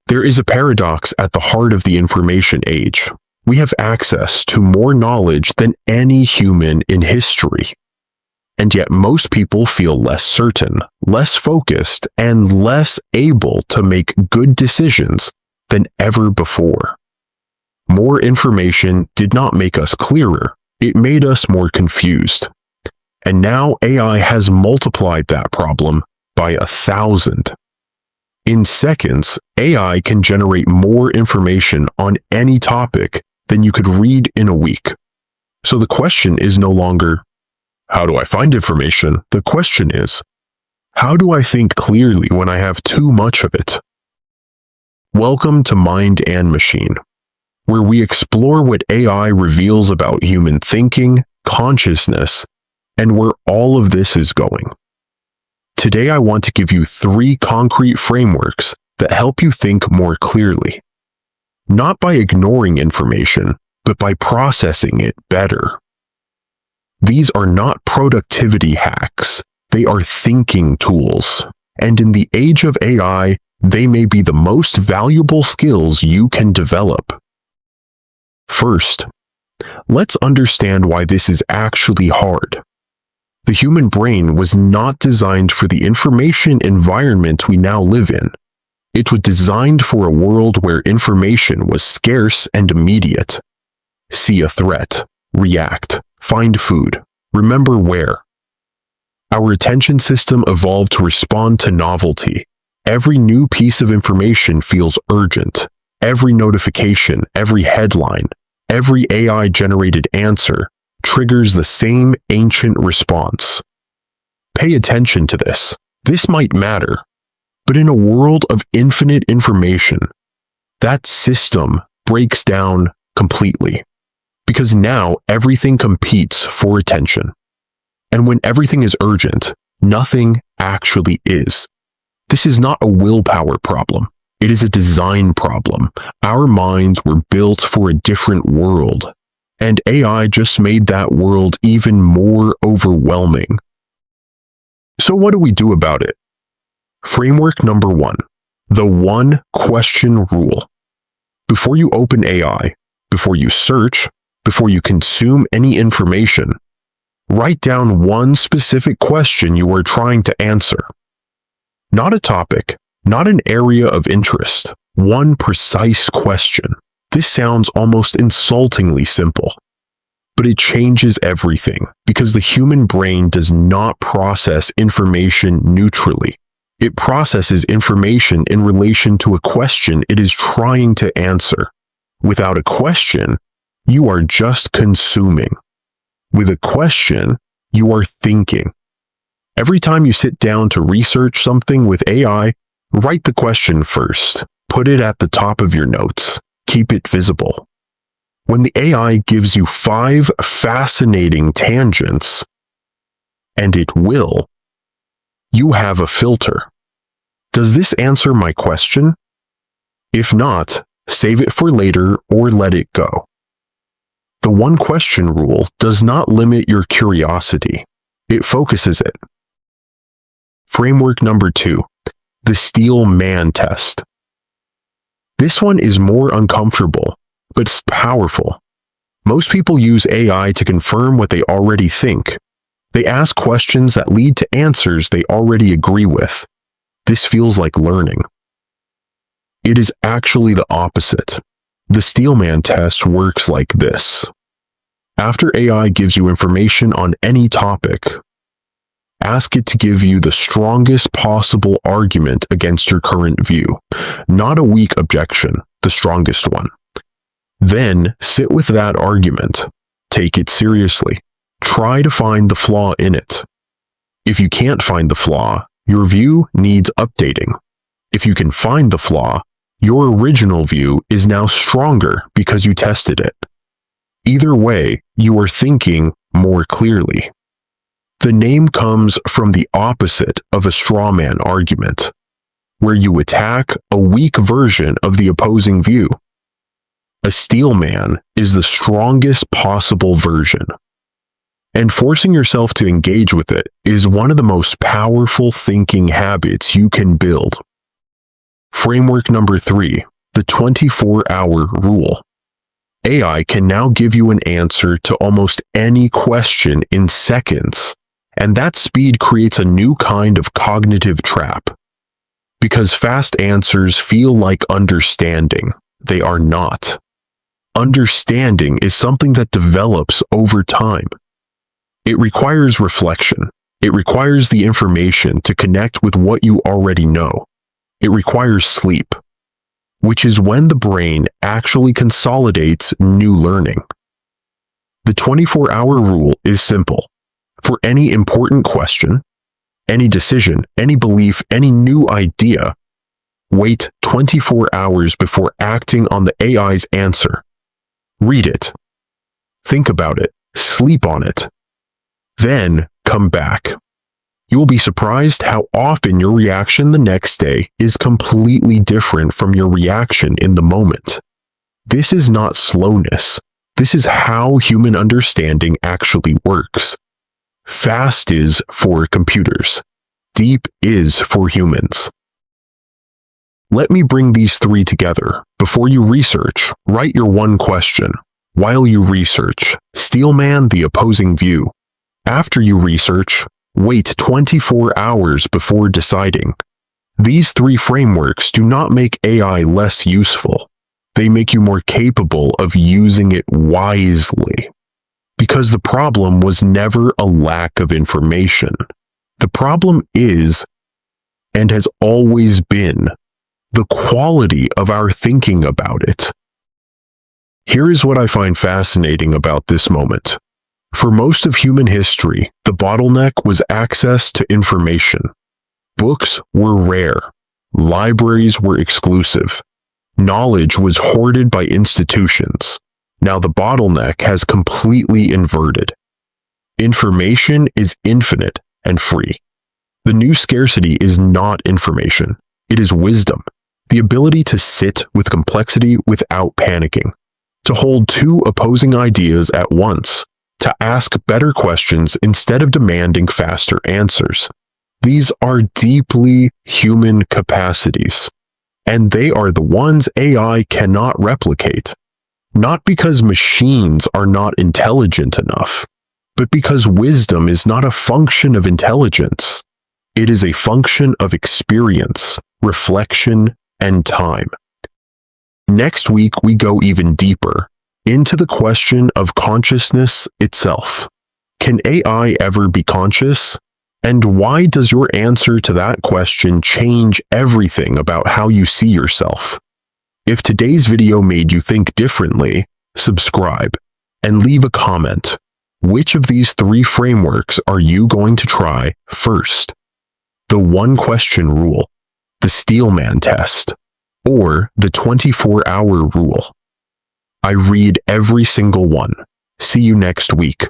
There is a paradox at the heart of the information age. We have access to more knowledge than any human in history. And yet most people feel less certain, less focused, and less able to make good decisions than ever before. More information did not make us clearer, it made us more confused. And now AI has multiplied that problem by 1,000. In seconds, AI can generate more information on any topic than you could read in a week. So the question is no longer, how do I find information? The question is, how do I think clearly when I have too much of it? Welcome to Mind and Machine, where we explore what AI reveals about human thinking, consciousness, and where all of this is going. Today I want to give you 3 concrete frameworks that help you think more clearly. Not by ignoring information, but by processing it better. These are not productivity hacks, they are thinking tools. And in the age of AI, they may be the most valuable skills you can develop. First, let's understand why this is actually hard. The human brain was not designed for the information environment we now live in. It was designed for a world where information was scarce and immediate. See a threat, react, find food, remember where. Our attention system evolved to respond to novelty. Every new piece of information feels urgent. Every notification, every headline, every AI-generated answer triggers the same ancient response. Pay attention to this. This might matter. But in a world of infinite information, that system breaks down completely. Because now everything competes for attention. And when everything is urgent, nothing actually is. This is not a willpower problem. It is a design problem. Our minds were built for a different world. And AI just made that world even more overwhelming. So what do we do about it? Framework number 1, the 1 question rule. Before you open AI, before you search, before you consume any information, write down one specific question you are trying to answer. Not a topic, not an area of interest, one precise question. This sounds almost insultingly simple, but it changes everything because the human brain does not process information neutrally. It processes information in relation to a question it is trying to answer. Without a question, you are just consuming. With a question, you are thinking. Every time you sit down to research something with AI, write the question first. Put it at the top of your notes. Keep it visible. When the AI gives you 5 fascinating tangents, and it will, you have a filter. Does this answer my question? If not, save it for later or let it go. The 1 question rule does not limit your curiosity. It focuses it. Framework number 2, the Steel Man test. This one is more uncomfortable, but it's powerful. Most people use AI to confirm what they already think. They ask questions that lead to answers they already agree with. This feels like learning. It is actually the opposite. The Steelman test works like this. After AI gives you information on any topic, ask it to give you the strongest possible argument against your current view, not a weak objection, the strongest one. Then sit with that argument. Take it seriously. Try to find the flaw in it. If you can't find the flaw, your view needs updating. If you can find the flaw, your original view is now stronger because you tested it. Either way, you are thinking more clearly. The name comes from the opposite of a straw man argument, where you attack a weak version of the opposing view. A steel man is the strongest possible version. And forcing yourself to engage with it is one of the most powerful thinking habits you can build. Framework number 3, the 24-hour rule. AI can now give you an answer to almost any question in seconds, and that speed creates a new kind of cognitive trap. Because fast answers feel like understanding, they are not. Understanding is something that develops over time. It requires reflection. It requires the information to connect with what you already know. It requires sleep, which is when the brain actually consolidates new learning. The 24-hour rule is simple. For any important question, any decision, any belief, any new idea, wait 24 hours before acting on the AI's answer. Read it. Think about it. Sleep on it. Then come back. You will be surprised how often your reaction the next day is completely different from your reaction in the moment. This is not slowness. This is how human understanding actually works. Fast is for computers. Deep is for humans. Let me bring these three together. Before you research, write your one question. While you research, steelman the opposing view. After you research, wait 24 hours before deciding. These three frameworks do not make AI less useful. They make you more capable of using it wisely. Because the problem was never a lack of information. The problem is, and has always been, the quality of our thinking about it. Here is what I find fascinating about this moment. For most of human history, the bottleneck was access to information. Books were rare. Libraries were exclusive. Knowledge was hoarded by institutions. Now the bottleneck has completely inverted. Information is infinite and free. The new scarcity is not information. It is wisdom. The ability to sit with complexity without panicking. To hold two opposing ideas at once. To ask better questions instead of demanding faster answers. These are deeply human capacities, and they are the ones AI cannot replicate. Not because machines are not intelligent enough, but because wisdom is not a function of intelligence. It is a function of experience, reflection, and time. Next week, we go even deeper into the question of consciousness itself. Can AI ever be conscious? And why does your answer to that question change everything about how you see yourself? If today's video made you think differently, subscribe and leave a comment. Which of these three frameworks are you going to try first? The one-question rule, the Steelman test, or the 24-hour rule? I read every single one. See you next week.